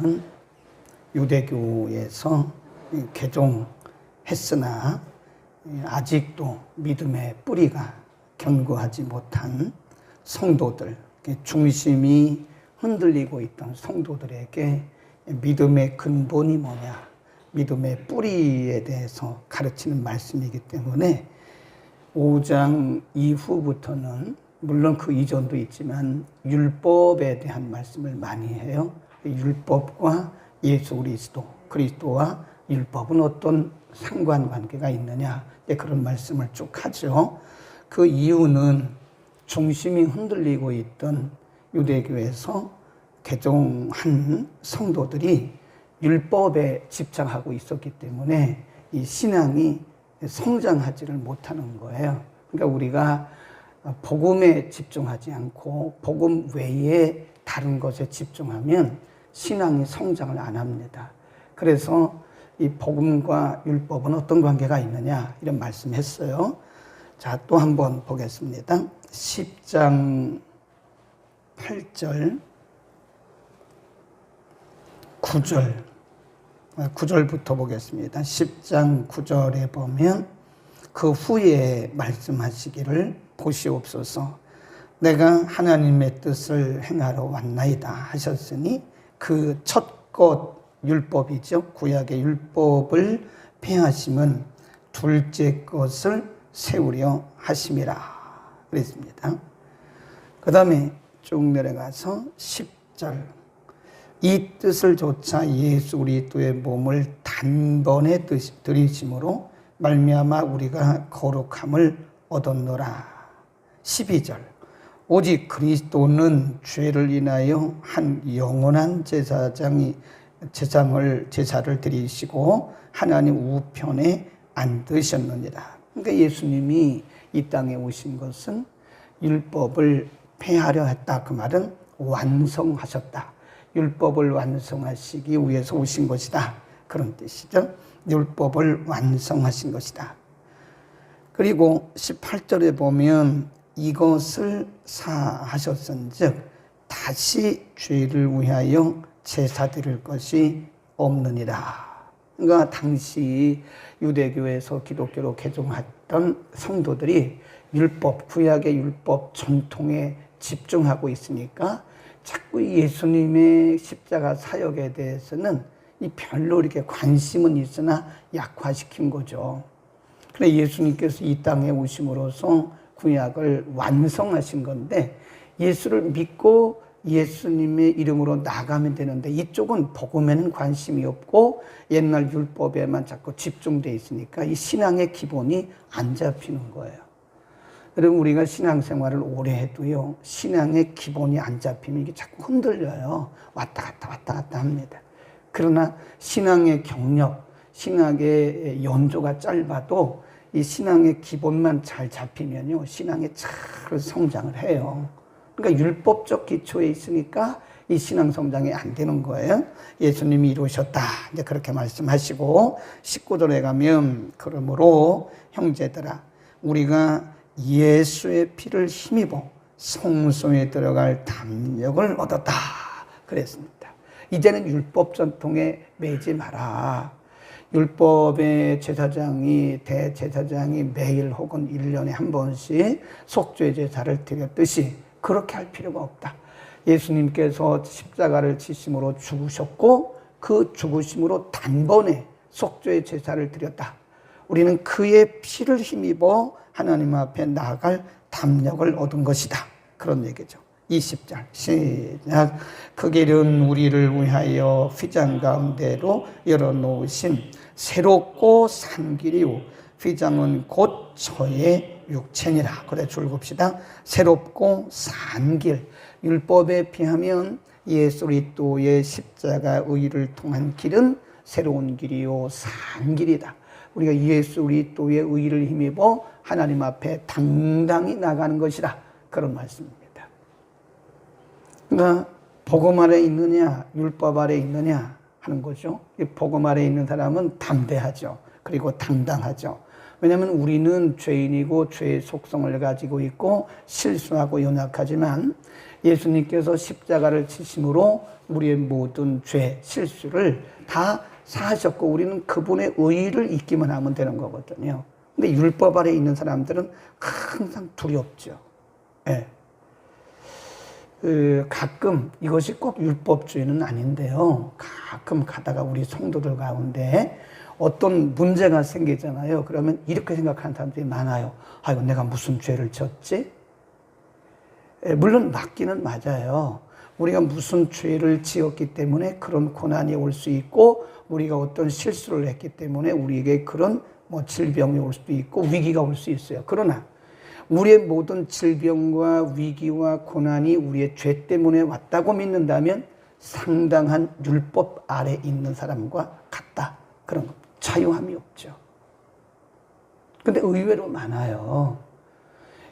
예수는 유대교에서 개종했으나 아직도 믿음의 뿌리가 견고하지 못한 성도들, 중심이 흔들리고 있던 성도들에게 믿음의 근본이 뭐냐, 믿음의 뿌리에 대해서 가르치는 말씀이기 때문에 5장 이후부터는 물론 그 이전도 있지만 율법에 대한 말씀을 많이 해요. 율법과 예수 그리스도와 율법은 어떤 상관관계가 있느냐, 그런 말씀을 쭉 하죠. 그 이유는 중심이 흔들리고 있던 유대교에서 개종한 성도들이 율법에 집착하고 있었기 때문에 이 신앙이 성장하지를 못하는 거예요. 그러니까 우리가 복음에 집중하지 않고 복음 외에 다른 것에 집중하면 신앙이 성장을 안 합니다. 그래서 이 복음과 율법은 어떤 관계가 있느냐, 이런 말씀했어요. 자, 또 한번 보겠습니다. 10장 8절 9절부터 보겠습니다. 10장 9절에 보면 그 후에 말씀하시기를 보시옵소서, 내가 하나님의 뜻을 행하러 왔나이다 하셨으니 그 첫 것 율법이죠. 구약의 율법을 폐하심은 둘째 것을 세우려 하심이라 그랬습니다. 그 다음에 쭉 내려가서 10절, 이 뜻을 조차 예수 그리스도의 몸을 단번에 들이심으로 말미암아 우리가 거룩함을 얻었노라. 12절, 오직 그리스도는 죄를 인하여 한 영원한 제사를 드리시고 하나님 우편에 앉으셨느니라. 그러니까 예수님이 이 땅에 오신 것은 율법을 폐하려 했다. 그 말은 완성하셨다. 율법을 완성하시기 위해서 오신 것이다. 그런 뜻이죠. 율법을 완성하신 것이다. 그리고 18절에 보면 이것을 사하셨은즉 다시 죄를 위하여 제사 드릴 것이 없느니라. 그러니까 당시 유대교에서 기독교로 개종했던 성도들이 율법, 구약의 율법 전통에 집중하고 있으니까 자꾸 예수님의 십자가 사역에 대해서는 별로 이렇게 관심은 있으나 약화시킨 거죠. 그런데 예수님께서 이 땅에 오심으로써 구약을 완성하신 건데, 예수를 믿고 예수님의 이름으로 나가면 되는데 이쪽은 복음에는 관심이 없고 옛날 율법에만 자꾸 집중되어 있으니까 이 신앙의 기본이 안 잡히는 거예요. 여러분, 우리가 신앙생활을 오래 해도요, 신앙의 기본이 안 잡히면 이게 자꾸 흔들려요. 왔다 갔다 합니다. 그러나 신앙의 경력, 신앙의 연조가 짧아도 이 신앙의 기본만 잘 잡히면요, 신앙이 잘 성장을 해요. 그러니까 율법적 기초에 있으니까 이 신앙 성장이 안 되는 거예요. 예수님이 이루셨다, 이제 그렇게 말씀하시고 19절에 가면 그러므로 형제들아, 우리가 예수의 피를 힘입어 성소에 들어갈 담력을 얻었다 그랬습니다. 이제는 율법 전통에 매지 마라. 율법의 대제사장이 매일 혹은 1년에 한 번씩 속죄 제사를 드렸듯이 그렇게 할 필요가 없다. 예수님께서 십자가를 지심으로 죽으셨고 그 죽으심으로 단번에 속죄 제사를 드렸다. 우리는 그의 피를 힘입어 하나님 앞에 나아갈 담력을 얻은 것이다. 그런 얘기죠. 20절 시작. 그 길은 우리를 위하여 휘장 가운데로 열어놓으신 새롭고 산 길이요 휘장은 곧 저의 육체니라. 그래 줄봅시다. 새롭고 산 길. 율법에 비하면 예수 그리스도의 십자가 의를 통한 길은 새로운 길이요 산 길이다. 우리가 예수 그리스도의 의를 힘입어 하나님 앞에 당당히 나가는 것이다. 그런 말씀입니다. 그러니까 복음 아래 있느냐 율법 아래 있느냐 하는 거죠. 이 복음 아래 있는 사람은 담대하죠. 그리고 당당하죠. 왜냐하면 우리는 죄인이고 죄의 속성을 가지고 있고 실수하고 연약하지만 예수님께서 십자가를 지심으로 우리의 모든 죄, 실수를 다 사하셨고 우리는 그분의 의의를 잊기만 하면 되는 거거든요. 근데 율법 아래 있는 사람들은 항상 두렵죠. 예. 가끔 이것이 꼭 율법주의는 아닌데요. 가끔 가다가 우리 성도들 가운데 어떤 문제가 생기잖아요. 그러면 이렇게 생각하는 사람들이 많아요. 아이고, 내가 무슨 죄를 지었지? 물론 맞기는 맞아요. 우리가 무슨 죄를 지었기 때문에 그런 고난이 올 수 있고, 우리가 어떤 실수를 했기 때문에 우리에게 그런 질병이 올 수도 있고, 위기가 올 수 있어요. 그러나, 우리의 모든 질병과 위기와 고난이 우리의 죄 때문에 왔다고 믿는다면 상당한 율법 아래 있는 사람과 같다. 그런 것. 자유함이 없죠. 근데 의외로 많아요.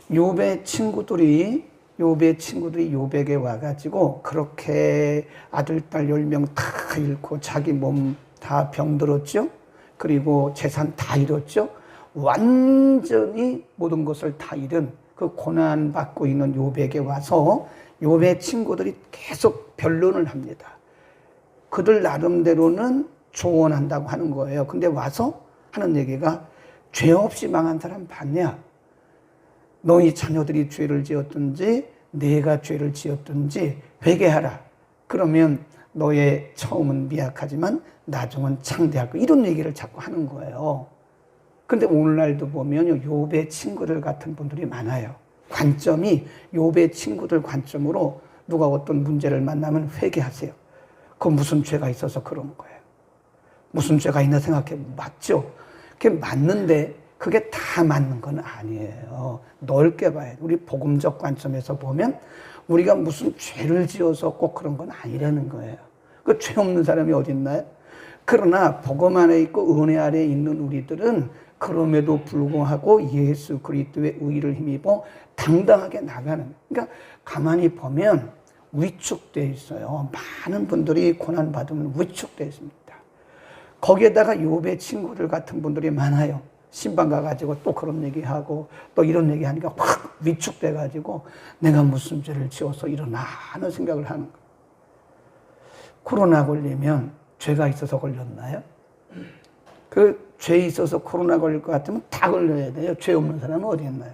욥의 친구들이 욥에게 와가지고 그렇게 아들, 딸 10명 다 잃고 자기 몸 다 병들었죠. 그리고 재산 다 잃었죠. 완전히 모든 것을 다 잃은 그 고난받고 있는 욥에게 와서 욥의 친구들이 계속 변론을 합니다. 그들 나름대로는 조언한다고 하는 거예요. 근데 와서 하는 얘기가 죄 없이 망한 사람 봤냐? 너희 자녀들이 죄를 지었든지 내가 죄를 지었든지 회개하라. 그러면 너의 처음은 미약하지만 나중은 창대할 거. 이런 얘기를 자꾸 하는 거예요. 근데 오늘날도 보면 욥의 친구들 같은 분들이 많아요. 관점이 욥의 친구들 관점으로 누가 어떤 문제를 만나면 회개하세요. 그건 무슨 죄가 있어서 그런 거예요. 무슨 죄가 있나 생각해. 맞죠? 그게 맞는데 그게 다 맞는 건 아니에요. 넓게 봐야 돼. 우리 복음적 관점에서 보면 우리가 무슨 죄를 지어서 꼭 그런 건 아니라는 거예요. 그 죄 없는 사람이 어디 있나요? 그러나 복음 안에 있고 은혜 아래에 있는 우리들은 그럼에도 불구하고 예수 그리스도의 의의를 힘입어 당당하게 나가는. 그러니까 가만히 보면 위축되어 있어요. 많은 분들이 고난받으면 위축되어 있습니다. 거기에다가 욥의 친구들 같은 분들이 많아요. 신방 가가지고 또 그런 얘기하고 또 이런 얘기하니까 확 위축돼가지고 내가 무슨 죄를 지어서 이러나 하는 생각을 하는 거예요. 코로나 걸리면 죄가 있어서 걸렸나요? 그 죄 있어서 코로나 걸릴 것 같으면 다 걸려야 돼요. 죄 없는 사람은 어디 있나요?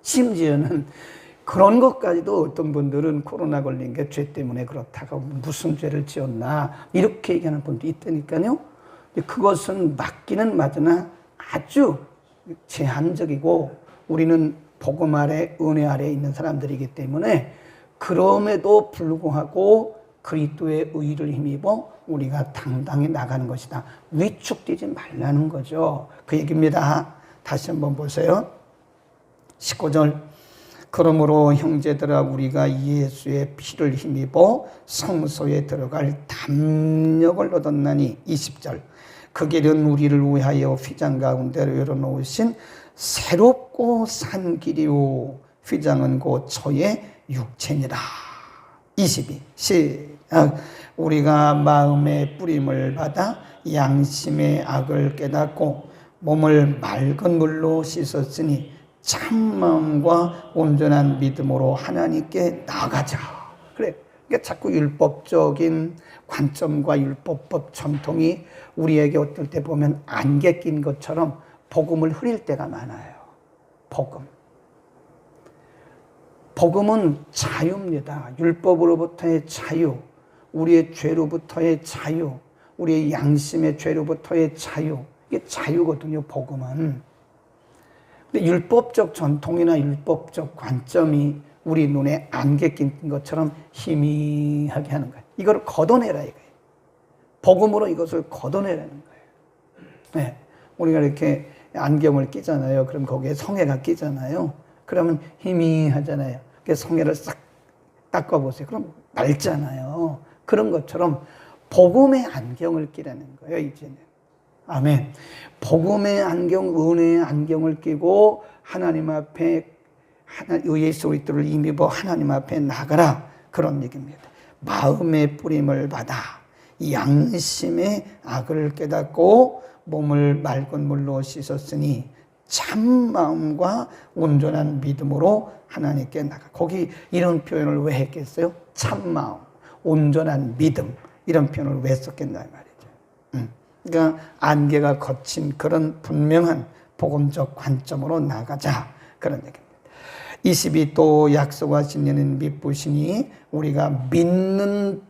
심지어는 그런 것까지도 어떤 분들은 코로나 걸린 게 죄 때문에 그렇다고 무슨 죄를 지었나 이렇게 얘기하는 분도 있다니까요. 그것은 맞기는 맞으나 아주 제한적이고 우리는 복음 아래 은혜 아래에 있는 사람들이기 때문에 그럼에도 불구하고 그리스도의 의의를 힘입어 우리가 당당히 나가는 것이다. 위축되지 말라는 거죠. 그 얘기입니다. 다시 한번 보세요. 19절. 그러므로 형제들아 우리가 예수의 피를 힘입어 성소에 들어갈 담력을 얻었나니 20절. 그 길은 우리를 위하여 휘장 가운데로 열어놓으신 새롭고 산 길이요 휘장은 곧 저의 육체니라. 22. 시작. 우리가 마음의 뿌림을 받아 양심의 악을 깨닫고 몸을 맑은 물로 씻었으니 참마음과 온전한 믿음으로 하나님께 나아가자. 그래. 그러니까 자꾸 율법적인 관점과 율법법 전통이 우리에게 어떨 때 보면 안개 낀 것처럼 복음을 흐릴 때가 많아요. 복음은 자유입니다. 율법으로부터의 자유, 우리의 죄로부터의 자유, 우리의 양심의 죄로부터의 자유. 이게 자유거든요, 복음은. 근데 율법적 전통이나 율법적 관점이 우리 눈에 안개 낀 것처럼 희미하게 하는 거예요. 이걸 걷어내라 이거예요. 복음으로 이것을 걷어내라는 거예요. 네. 우리가 이렇게 안경을 끼잖아요. 그럼 거기에 성에가 끼잖아요. 그러면 희미하잖아요. 성에를 싹 닦아보세요. 그럼 맑잖아요. 그런 것처럼 복음의 안경을 끼라는 거예요, 이제는. 아멘. 복음의 안경, 은혜의 안경을 끼고 하나님 앞에 예수 그리스도를 힘입어 하나님 앞에 나가라. 그런 얘기입니다. 마음의 뿌림을 받아 양심의 악을 깨닫고 몸을 맑은 물로 씻었으니 참 마음과 온전한 믿음으로 하나님께 나가. 거기 이런 표현을 왜 했겠어요? 참 마음, 온전한 믿음, 이런 표현을 왜 썼겠나 말이죠. 그러니까 안개가 거친 그런 분명한 복음적 관점으로 나가자, 그런 얘기입니다. 22또 약속하신 이는 믿으시니 우리가 믿는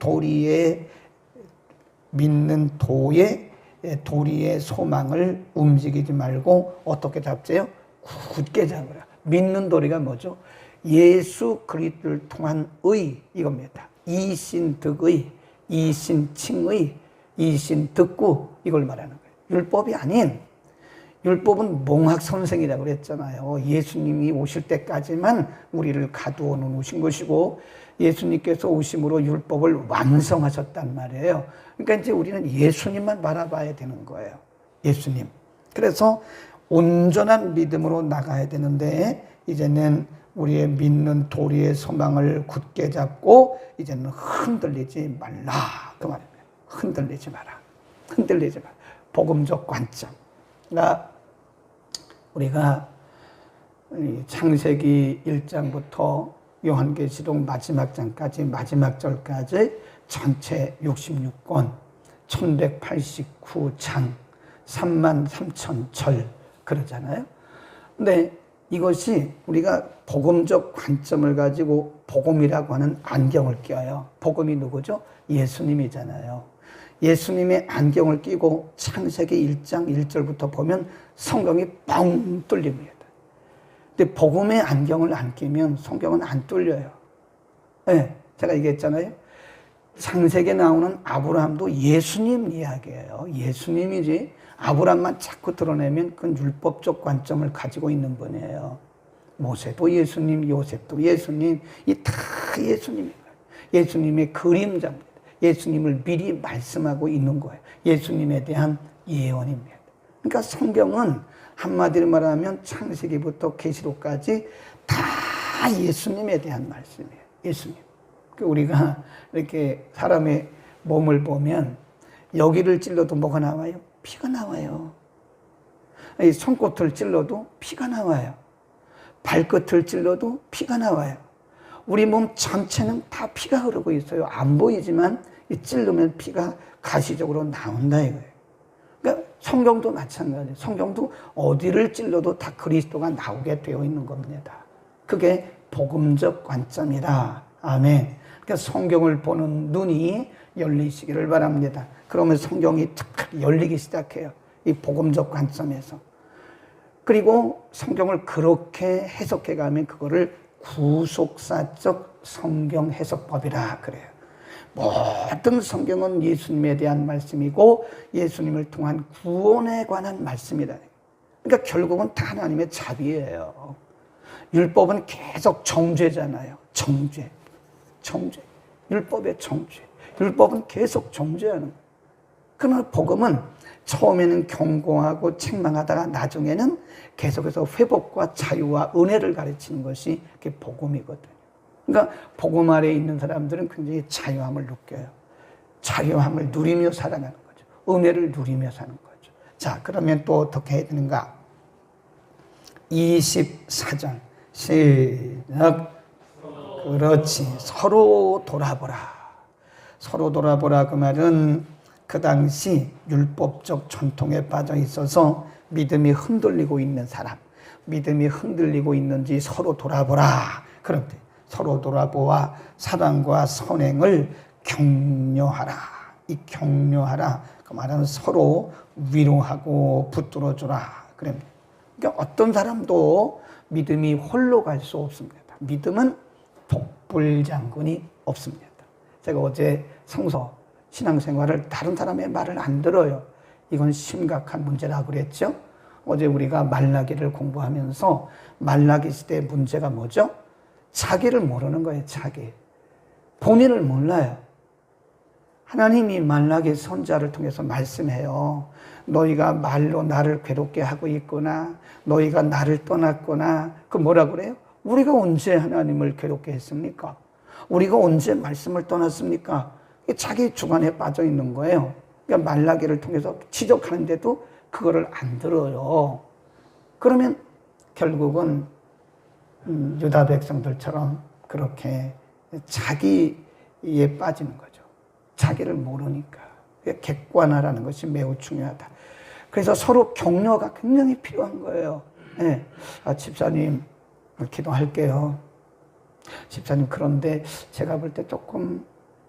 도리의 소망을 움직이지 말고 어떻게 잡재요? 굳게 잡으라. 믿는 도리가 뭐죠? 예수 그리스도를 통한 의, 이겁니다. 이신득의, 이신칭의, 이신득구, 이걸 말하는 거예요. 율법이 아닌, 율법은 몽학선생이라고 그랬잖아요. 예수님이 오실 때까지만 우리를 가두어 놓으신 것이고 예수님께서 오심으로 율법을 완성하셨단 말이에요. 그러니까 이제 우리는 예수님만 바라봐야 되는 거예요. 예수님. 그래서 온전한 믿음으로 나가야 되는데 이제는 우리의 믿는 도리의 소망을 굳게 잡고 이제는 흔들리지 말라, 그 말입니다. 흔들리지 마라. 흔들리지 마라. 복음적 관점. 그러니까 우리가 창세기 1장부터 요한계시록 마지막 장까지, 마지막 절까지 전체 66권 1189장 33,000절 그러잖아요. 근데 이것이 우리가 복음적 관점을 가지고 복음이라고 하는 안경을 껴요. 복음이 누구죠? 예수님이잖아요. 예수님의 안경을 끼고 창세기 1장 1절부터 보면 성경이 뻥 뚫립니다. 근데 복음의 안경을 안 끼면 성경은 안 뚫려요. 네, 제가 얘기했잖아요. 창세기에 나오는 아브라함도 예수님 이야기예요. 예수님이지 아브라함만 자꾸 드러내면 그건 율법적 관점을 가지고 있는 분이에요. 모세도 예수님, 요셉도 예수님, 이 다 예수님입니다. 예수님의 그림자입니다. 예수님을 미리 말씀하고 있는 거예요. 예수님에 대한 예언입니다. 그러니까 성경은 한마디로 말하면 창세기부터 계시록까지 다 예수님에 대한 말씀이에요. 예수님. 우리가 이렇게 사람의 몸을 보면 여기를 찔러도 뭐가 나와요? 피가 나와요. 손끝을 찔러도 피가 나와요. 발끝을 찔러도 피가 나와요. 우리 몸 전체는 다 피가 흐르고 있어요. 안 보이지만 찔르면 피가 가시적으로 나온다 이거예요. 그러니까 성경도 마찬가지예요. 성경도 어디를 찔러도 다 그리스도가 나오게 되어 있는 겁니다. 그게 복음적 관점이다. 아멘. 그러니까 성경을 보는 눈이 열리시기를 바랍니다. 그러면 성경이 탁 열리기 시작해요. 이 복음적 관점에서. 그리고 성경을 그렇게 해석해 가면 그거를 구속사적 성경 해석법이라 그래요. 모든 성경은 예수님에 대한 말씀이고 예수님을 통한 구원에 관한 말씀이다. 그러니까 결국은 다 하나님의 자비예요. 율법은 계속 정죄잖아요. 정죄. 율법의 정죄. 율법은 계속 정죄하는 거예요. 그러나 복음은 처음에는 경고하고 책망하다가 나중에는 계속해서 회복과 자유와 은혜를 가르치는 것이 그게 복음이거든요. 그러니까 복음 아래에 있는 사람들은 굉장히 자유함을 느껴요. 자유함을 누리며 살아가는 거죠. 은혜를 누리며 사는 거죠. 자, 그러면 또 어떻게 해야 되는가? 24절 시작. 그렇지. 서로 돌아보라. 서로 돌아보라 그 말은 그 당시 율법적 전통에 빠져 있어서 믿음이 흔들리고 있는 사람, 믿음이 흔들리고 있는지 서로 돌아보라. 그런데 서로 돌아보아 사랑과 선행을 격려하라. 이 격려하라. 그 말은 서로 위로하고 붙들어주라. 그럽니다. 그러니까 어떤 사람도 믿음이 홀로 갈 수 없습니다. 믿음은 독불장군이 없습니다. 제가 어제 성서 신앙생활을 다른 사람의 말을 안 들어요. 이건 심각한 문제라고 그랬죠. 어제 우리가 말라기를 공부하면서 말라기 시대의 문제가 뭐죠? 자기를 모르는 거예요. 자기. 본인을 몰라요. 하나님이 말라기 선지자를 통해서 말씀해요. 너희가 말로 나를 괴롭게 하고 있구나. 너희가 나를 떠났구나. 그 뭐라 그래요? 우리가 언제 하나님을 괴롭게 했습니까? 우리가 언제 말씀을 떠났습니까? 자기 주관에 빠져 있는 거예요. 그러니까 말라기를 통해서 지적하는데도 그거를 안 들어요. 그러면 결국은 유다 백성들처럼 그렇게 자기에 빠지는 거죠. 자기를 모르니까. 객관화라는 것이 매우 중요하다. 그래서 서로 격려가 굉장히 필요한 거예요. 네. 집사님, 기도할게요. 집사님, 그런데 제가 볼 때 조금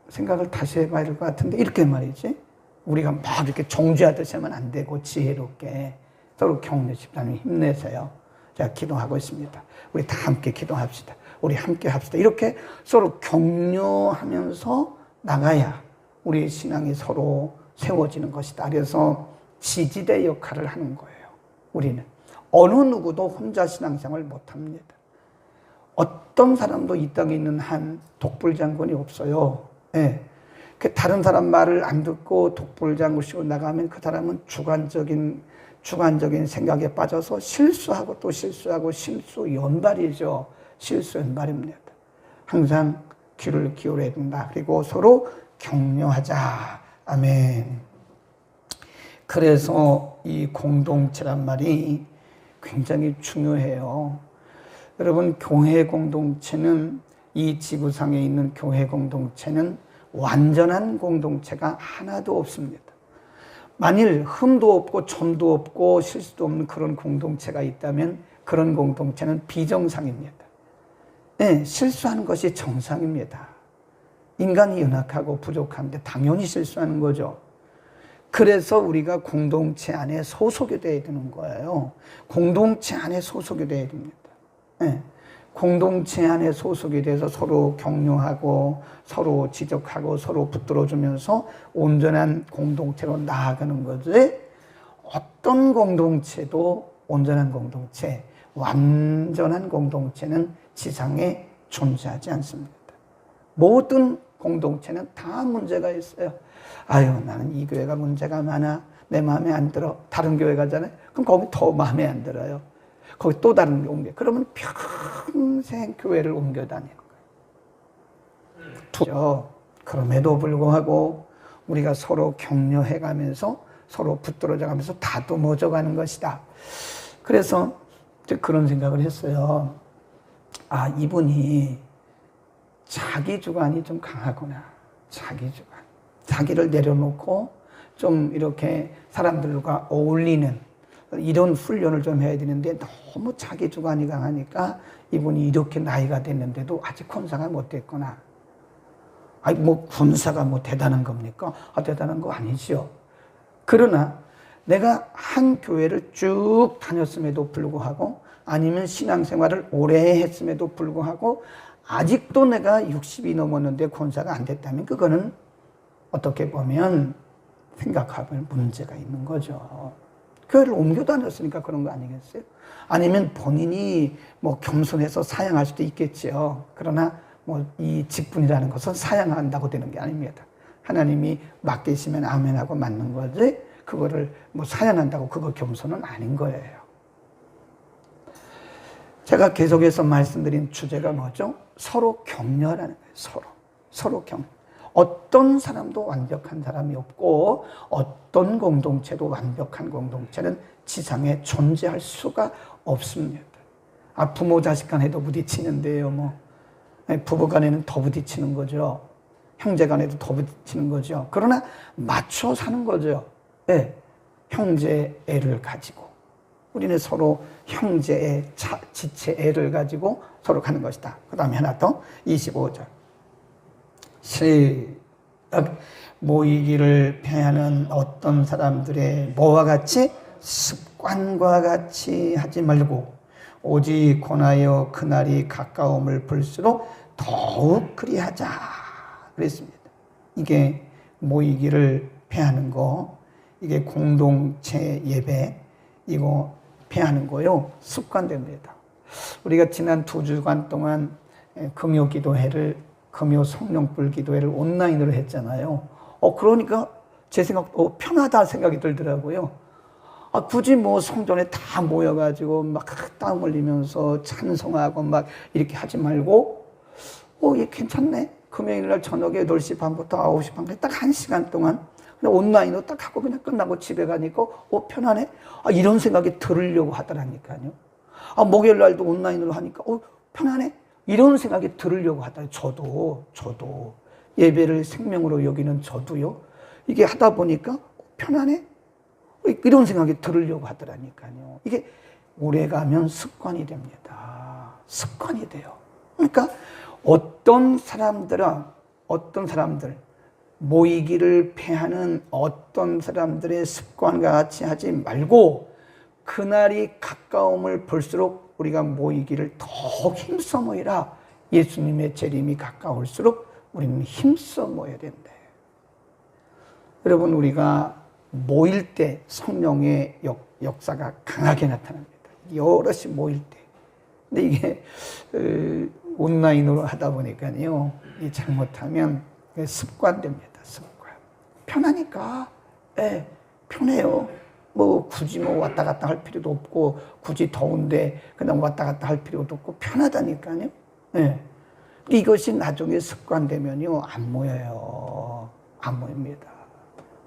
생각을 다시 해봐야 될 것 같은데, 이렇게 말이지. 우리가 막 이렇게 정죄하듯이 하면 안 되고, 지혜롭게 서로 격려. 집사님, 힘내세요. 제가 기도하고 있습니다. 우리 다 함께 기도합시다. 우리 함께 합시다. 이렇게 서로 격려하면서 나가야 우리 신앙이 서로 세워지는 것이다. 그래서 지지대 역할을 하는 거예요. 우리는 어느 누구도 혼자 신앙생활을 못합니다. 어떤 사람도 이 땅에 있는 한 독불장군이 없어요. 네. 다른 사람 말을 안 듣고 독불장군식으로 나가면 그 사람은 주관적인 생각에 빠져서 실수하고 또 실수하고 실수 연발이죠. 실수 연발입니다. 항상 귀를 기울여야 된다. 그리고 서로 격려하자. 아멘. 그래서 이 공동체란 말이 굉장히 중요해요. 여러분, 교회 공동체는, 이 지구상에 있는 교회 공동체는 완전한 공동체가 하나도 없습니다. 만일 흠도 없고 점도 없고 실수도 없는 그런 공동체가 있다면 그런 공동체는 비정상입니다. 네, 실수하는 것이 정상입니다. 인간이 연약하고 부족한데 당연히 실수하는 거죠. 그래서 우리가 공동체 안에 소속이 되어야 되는 거예요. 공동체 안에 소속이 되어야 됩니다. 네, 공동체 안에 소속이 돼서 서로 격려하고 서로 지적하고 서로 붙들어주면서 온전한 공동체로 나아가는 거지. 어떤 공동체도 온전한 공동체, 완전한 공동체는 지상에 존재하지 않습니다. 모든 공동체는 다 문제가 있어요. 아유, 나는 이 교회가 문제가 많아. 내 마음에 안 들어. 다른 교회 가잖아요. 그럼 거기 더 마음에 안 들어요. 거기 또 다른 데 옮겨. 그러면 평생 교회를 옮겨 다니는 거예요. 그럼에도 불구하고 우리가 서로 격려해 가면서 서로 붙들어져 가면서 다듬어져 가는 것이다. 그래서 그런 생각을 했어요. 아, 이분이 자기 주관이 좀 강하구나. 자기 주관. 자기를 내려놓고 좀 이렇게 사람들과 어울리는 이런 훈련을 좀 해야 되는데 너무 자기 주관이 강하니까 이분이 이렇게 나이가 됐는데도 아직 권사가 못 됐구나. 아니, 뭐 군사가 뭐 대단한 겁니까? 대단한 거 아니죠. 그러나 내가 한 교회를 쭉 다녔음에도 불구하고 아니면 신앙생활을 오래 했음에도 불구하고 아직도 내가 60이 넘었는데 권사가 안 됐다면 그거는 어떻게 보면 생각하면 문제가 있는 거죠. 교회를 옮겨 다녔으니까 그런 거 아니겠어요? 아니면 본인이 뭐 겸손해서 사양할 수도 있겠죠. 그러나 뭐 이 직분이라는 것은 사양한다고 되는 게 아닙니다. 하나님이 맡기시면 아멘하고 맞는 거지, 그거를 뭐 사양한다고 그거 겸손은 아닌 거예요. 제가 계속해서 말씀드린 주제가 뭐죠? 서로 격려라는 거예요. 서로 격려. 어떤 사람도 완벽한 사람이 없고 어떤 공동체도 완벽한 공동체는 지상에 존재할 수가 없습니다. 부모 자식 간에도 부딪히는데요. 뭐 부부 간에는 더 부딪히는 거죠. 형제 간에도 더 부딪히는 거죠. 그러나 맞춰 사는 거죠. 네. 형제의 애를 가지고 우리는 서로 형제의 지체애를 가지고 서로 가는 것이다. 그 다음에 하나 더 25절 시작. 모이기를 패하는 어떤 사람들의 뭐와 같이 습관과 같이 하지 말고 오직 권하여 그날이 가까움을 볼수록 더욱 그리하자 그랬습니다. 이게 모이기를 패하는 거, 이게 공동체 예배, 이거 패하는 거요. 습관됩니다. 우리가 지난 2주간 동안 금요 기도회를, 금요 성령불 기도회를 온라인으로 했잖아요. 그러니까 제 생각, 편하다 생각이 들더라고요. 굳이 뭐 성전에 다 모여가지고 막 땀 흘리면서 찬송하고 막 이렇게 하지 말고, 이게 괜찮네. 금요일날 저녁에 8시 반부터 9시 반까지 딱 1시간 동안 그냥 온라인으로 딱 하고 그냥 끝나고 집에 가니까 편하네? 이런 생각이 들으려고 하더라니까요. 목요일 날도 온라인으로 하니까 편하네? 이런 생각이 들으려고 하더라고요. 저도 예배를 생명으로 여기는 저도요. 이게 하다 보니까 편하네? 이런 생각이 들으려고 하더라니까요. 이게 오래가면 습관이 됩니다. 습관이 돼요. 그러니까 어떤 사람들 모이기를 패하는 어떤 사람들의 습관과 같이 하지 말고 그날이 가까움을 볼수록 우리가 모이기를 더 힘써 모이라. 예수님의 재림이 가까울수록 우리는 힘써 모여야 된다. 여러분, 우리가 모일 때 성령의 역사가 강하게 나타납니다. 여럿이 모일 때. 근데 이게 온라인으로 하다 보니까요, 잘못하면 습관됩니다. 습관. 편하니까. 편해요. 굳이 왔다 갔다 할 필요도 없고, 굳이 더운데 그냥 왔다 갔다 할 필요도 없고, 편하다니까요. 이것이 나중에 습관되면요, 안 모여요. 안 모입니다.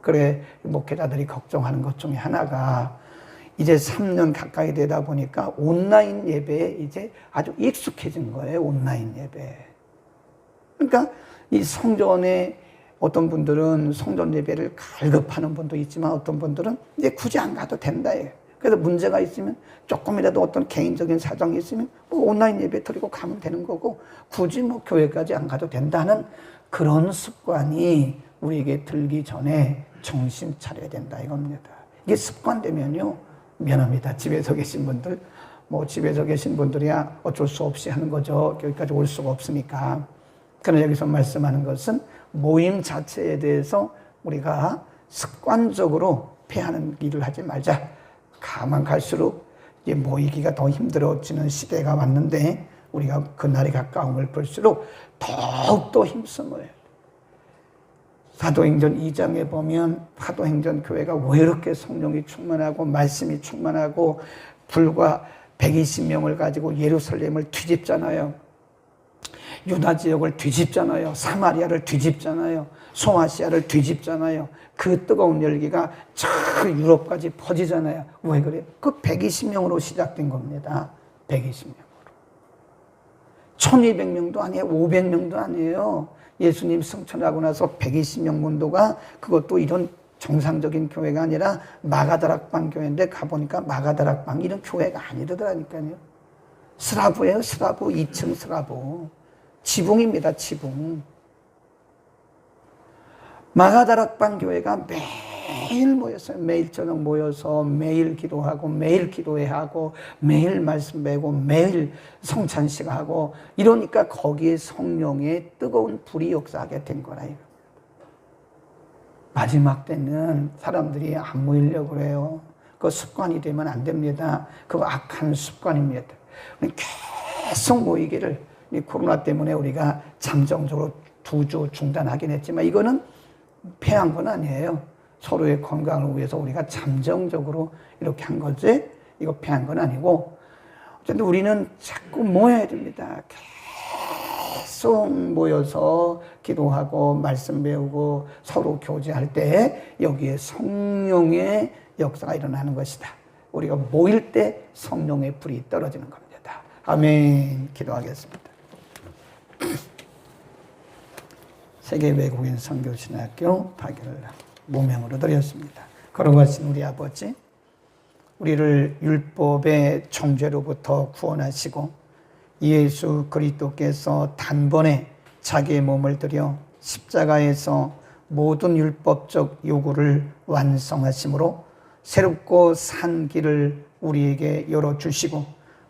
그래, 목회자들이 걱정하는 것 중에 하나가 이제 3년 가까이 되다 보니까 온라인 예배에 이제 아주 익숙해진 거예요. 온라인 예배. 그러니까 이 성전에 어떤 분들은 성전 예배를 갈급하는 분도 있지만 어떤 분들은 이제 굳이 안 가도 된다. 그래서 문제가 있으면 조금이라도 어떤 개인적인 사정이 있으면 온라인 예배 드리고 가면 되는 거고 굳이 교회까지 안 가도 된다는 그런 습관이 우리에게 들기 전에 정신 차려야 된다 이겁니다. 이게 습관되면요, 미안합니다. 집에서 계신 분들, 집에서 계신 분들이야 어쩔 수 없이 하는 거죠. 여기까지 올 수가 없으니까. 그러나 여기서 말씀하는 것은 모임 자체에 대해서 우리가 습관적으로 패하는 일을 하지 말자. 가만 갈수록 이제 모이기가 더 힘들어지는 시대가 왔는데 우리가 그날이 가까움을 볼수록 더욱더 힘써 모여요. 사도행전 2장에 보면 사도행전 교회가 왜 이렇게 성령이 충만하고 말씀이 충만하고 불과 120명을 가지고 예루살렘을 뒤집잖아요. 유다 지역을 뒤집잖아요. 사마리아를 뒤집잖아요. 소아시아를 뒤집잖아요. 그 뜨거운 열기가 저 유럽까지 퍼지잖아요. 왜 그래요? 그 120명으로 시작된 겁니다. 120명으로. 1200명도 아니에요. 500명도 아니에요. 예수님 승천하고 나서 120명 문도가 그것도 이런 정상적인 교회가 아니라 마가다락방 교회인데 가보니까 마가다락방 이런 교회가 아니더라니까요. 스라브예요. 스라브. 2층 스라브. 지붕입니다. 지붕. 마가다락방 교회가 매일 모였어요. 매일 저녁 모여서 매일 기도하고 매일 기도회하고 매일 말씀 배우고 매일 성찬식 하고 이러니까 거기에 성령의 뜨거운 불이 역사하게 된 거라 이거. 마지막 때는 사람들이 안 모이려고 그래요. 그 습관이 되면 안 됩니다. 그거 악한 습관입니다. 계속 모이기를 이 코로나 때문에 우리가 잠정적으로 2주 중단하긴 했지만 이거는 패한 건 아니에요. 서로의 건강을 위해서 우리가 잠정적으로 이렇게 한 거지 이거 패한 건 아니고 어쨌든 우리는 자꾸 모여야 됩니다. 계속 모여서 기도하고 말씀 배우고 서로 교제할 때 여기에 성령의 역사가 일어나는 것이다. 우리가 모일 때 성령의 불이 떨어지는 겁니다. 아멘. 기도하겠습니다. 세계 외국인 선교신학교 파견을 모명으로 드렸습니다. 걸어가신 우리 아버지, 우리를 율법의 정죄로부터 구원하시고 예수 그리스도께서 단번에 자기의 몸을 들여 십자가에서 모든 율법적 요구를 완성하심으로 새롭고 산 길을 우리에게 열어주시고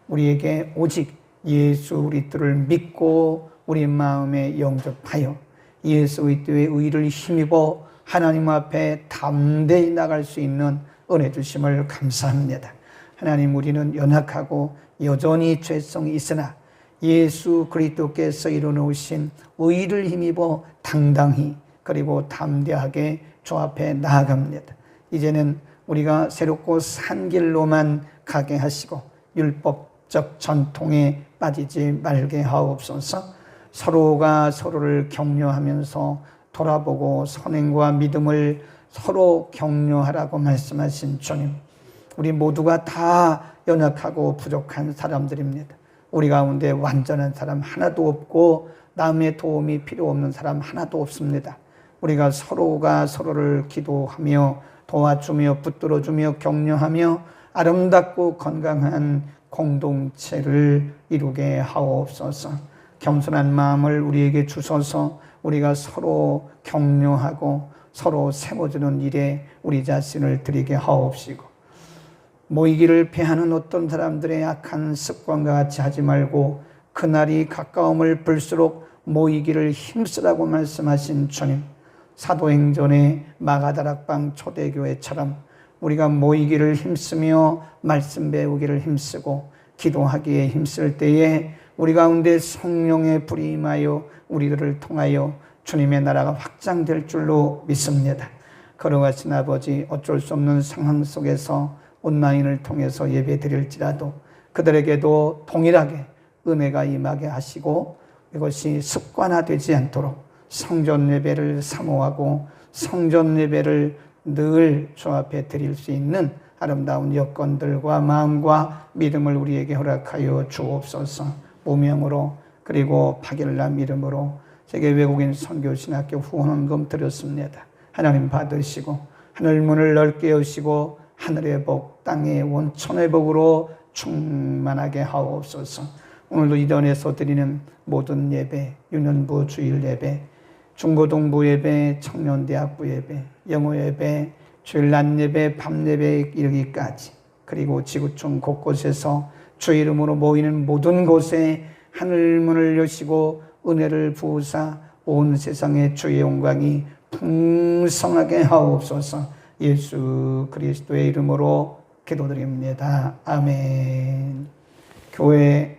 우리에게 오직 예수 그리스도를 믿고 우리 마음에 영접하여 예수 그리스도의 의를 힘입어 하나님 앞에 담대히 나갈 수 있는 은혜 주심을 감사합니다. 하나님, 우리는 연약하고 여전히 죄성이 있으나 예수 그리스도께서 이루어놓으신 의를 힘입어 당당히 그리고 담대하게 주 앞에 나아갑니다. 이제는 우리가 새롭고 산 길로만 가게 하시고 율법적 전통에 빠지지 말게 하옵소서. 서로가 서로를 격려하면서 돌아보고 선행과 믿음을 서로 격려하라고 말씀하신 주님, 우리 모두가 다 연약하고 부족한 사람들입니다. 우리 가운데 완전한 사람 하나도 없고 남의 도움이 필요 없는 사람 하나도 없습니다. 우리가 서로가 서로를 기도하며 도와주며 붙들어주며 격려하며 아름답고 건강한 공동체를 이루게 하옵소서. 겸손한 마음을 우리에게 주셔서 우리가 서로 격려하고 서로 세워주는 일에 우리 자신을 드리게 하옵시고, 모이기를 패하는 어떤 사람들의 악한 습관과 같이 하지 말고 그날이 가까움을 볼수록 모이기를 힘쓰라고 말씀하신 주님, 사도행전의 마가다락방 초대교회처럼 우리가 모이기를 힘쓰며 말씀 배우기를 힘쓰고 기도하기에 힘쓸 때에 우리 가운데 성령의 불이 임하여 우리들을 통하여 주님의 나라가 확장될 줄로 믿습니다. 거룩하신 아버지, 어쩔 수 없는 상황 속에서 온라인을 통해서 예배 드릴지라도 그들에게도 동일하게 은혜가 임하게 하시고 이것이 습관화되지 않도록 성전 예배를 사모하고 성전 예배를 늘 주 앞에 드릴 수 있는 아름다운 여건들과 마음과 믿음을 우리에게 허락하여 주옵소서. 무명으로 그리고 박일남 이름으로 세계 외국인 선교신학교 후원금 드렸습니다. 하나님 받으시고 하늘 문을 넓게 여시고 하늘의 복 땅의 원천의 복으로 충만하게 하옵소서. 오늘도 이전에서 드리는 모든 예배, 유년부 주일 예배, 중고등부 예배, 청년대학부 예배, 영어 예배, 주일 낮 예배, 밤 예배에 이르기까지, 그리고 지구촌 곳곳에서 주 이름으로 모이는 모든 곳에 하늘문을 여시고 은혜를 부으사 온 세상에 주의 영광이 풍성하게 하옵소서. 예수 그리스도의 이름으로 기도드립니다. 아멘. 교회